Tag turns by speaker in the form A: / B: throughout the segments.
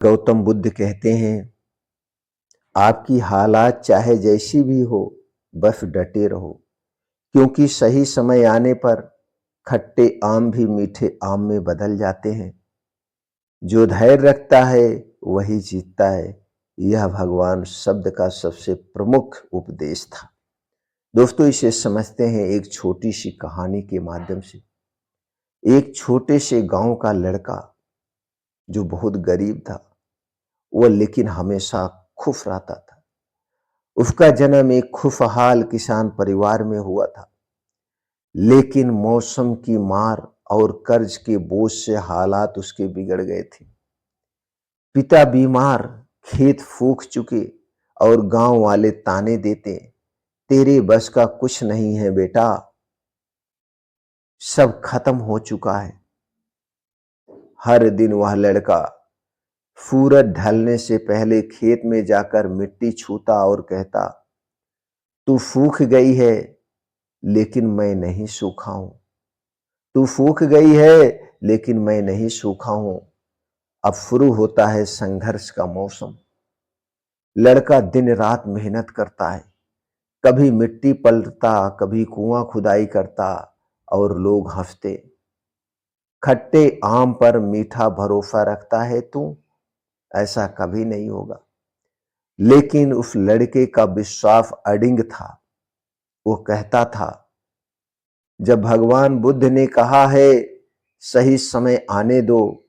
A: गौतम बुद्ध कहते हैं, आपकी हालात चाहे जैसी भी हो, बस डटे रहो, क्योंकि सही समय आने पर खट्टे आम भी मीठे आम में बदल जाते हैं। जो धैर्य रखता है वही जीतता है। यह भगवान शब्द का सबसे प्रमुख उपदेश था। दोस्तों, इसे समझते हैं एक छोटी सी कहानी के माध्यम से। एक छोटे से गांव का लड़का जो बहुत गरीब था, वह लेकिन हमेशा खुश रहता था। उसका जन्म एक खुशहाल किसान परिवार में हुआ था, लेकिन मौसम की मार और कर्ज के बोझ से हालात उसके बिगड़ गए थे। पिता बीमार, खेत सूख चुके और गांव वाले ताने देते, तेरे बस का कुछ नहीं है बेटा, सब खत्म हो चुका है। हर दिन वह लड़का सूरज ढलने से पहले खेत में जाकर मिट्टी छूता और कहता, तू सूख गई है लेकिन मैं नहीं सूखा हूं। तू सूख गई है लेकिन मैं नहीं सूखा हूं। अब शुरू होता है संघर्ष का मौसम। लड़का दिन रात मेहनत करता है, कभी मिट्टी पलटता, कभी कुआं खुदाई करता और लोग हंसते। खट्टे आम पर मीठा भरोसा रखता है तू, ऐसा कभी नहीं होगा। लेकिन उस लड़के का विश्वास अडिग था। वो कहता था, जब भगवान बुद्ध ने कहा है सही समय आने दो,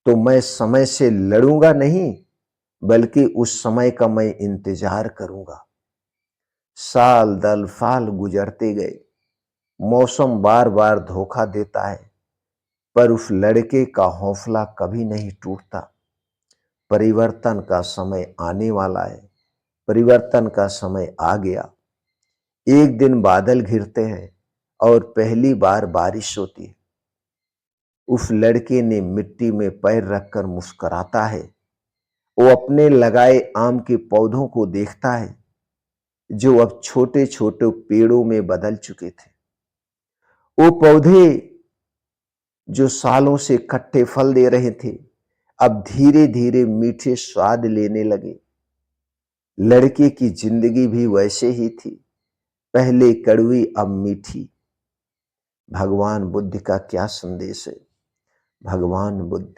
A: तो मैं समय से लड़ूंगा नहीं, बल्कि उस समय का मैं इंतजार करूंगा। साल दर साल गुजरते गए, मौसम बार बार धोखा देता है, पर उस लड़के का हौसला कभी नहीं टूटता। परिवर्तन का समय आने वाला है। परिवर्तन का समय आ गया। एक दिन बादल घिरते हैं और पहली बार बारिश होती है। उस लड़के ने मिट्टी में पैर रखकर मुस्कुराता है। वो अपने लगाए आम के पौधों को देखता है, जो अब छोटे छोटे पेड़ों में बदल चुके थे। वो पौधे जो सालों से खट्टे फल दे रहे थे, अब धीरे धीरे मीठे स्वाद लेने लगे। लड़के की जिंदगी भी वैसे ही थी, पहले कड़वी अब मीठी। भगवान बुद्ध का क्या संदेश है? भगवान बुद्ध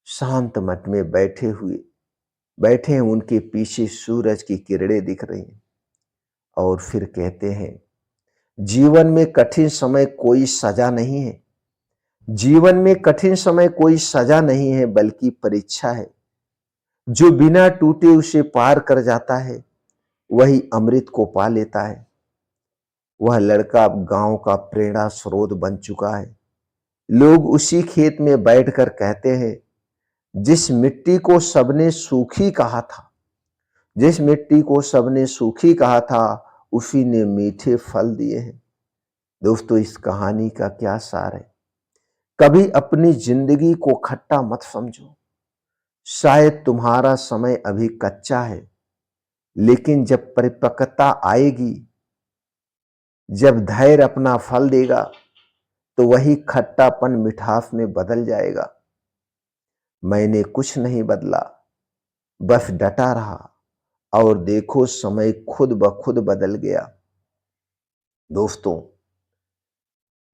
A: शांत मठ में बैठे हैं, उनके पीछे सूरज की किरणें दिख रही हैं और फिर कहते हैं, जीवन में कठिन समय कोई सजा नहीं है। जीवन में कठिन समय कोई सजा नहीं है, बल्कि परीक्षा है। जो बिना टूटे उसे पार कर जाता है, वही अमृत को पा लेता है। वह लड़का अब गांव का प्रेरणा स्रोत बन चुका है। लोग उसी खेत में बैठकर कहते हैं, जिस मिट्टी को सबने सूखी कहा था, जिस मिट्टी को सबने सूखी कहा था, उसी ने मीठे फल दिए हैं। दोस्तों, इस कहानी का क्या सार है? कभी अपनी जिंदगी को खट्टा मत समझो। शायद तुम्हारा समय अभी कच्चा है, लेकिन जब परिपक्वता आएगी, जब धैर्य अपना फल देगा, तो वही खट्टापन मिठास में बदल जाएगा। मैंने कुछ नहीं बदला, बस डटा रहा, और देखो समय खुद ब खुद बदल गया। दोस्तों,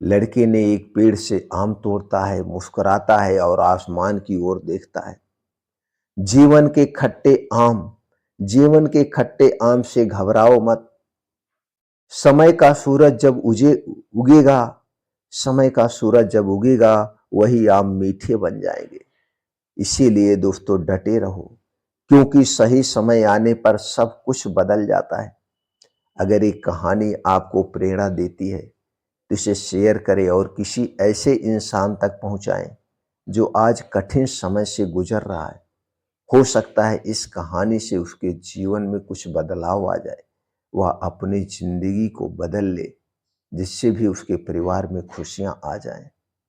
A: लड़के ने एक पेड़ से आम तोड़ता है, मुस्कुराता है और आसमान की ओर देखता है। जीवन के खट्टे आम, जीवन के खट्टे आम से घबराओ मत। समय का सूरज जब उगेगा, समय का सूरज जब उगेगा, वही आम मीठे बन जाएंगे। इसीलिए दोस्तों, डटे रहो, क्योंकि सही समय आने पर सब कुछ बदल जाता है। अगर एक कहानी आपको प्रेरणा देती है, तो इसे शेयर करें और किसी ऐसे इंसान तक पहुंचाएं जो आज कठिन समय से गुजर रहा है। हो सकता है इस कहानी से उसके जीवन में कुछ बदलाव आ जाए, वह अपनी जिंदगी को बदल ले, जिससे भी उसके परिवार में खुशियां आ जाएं।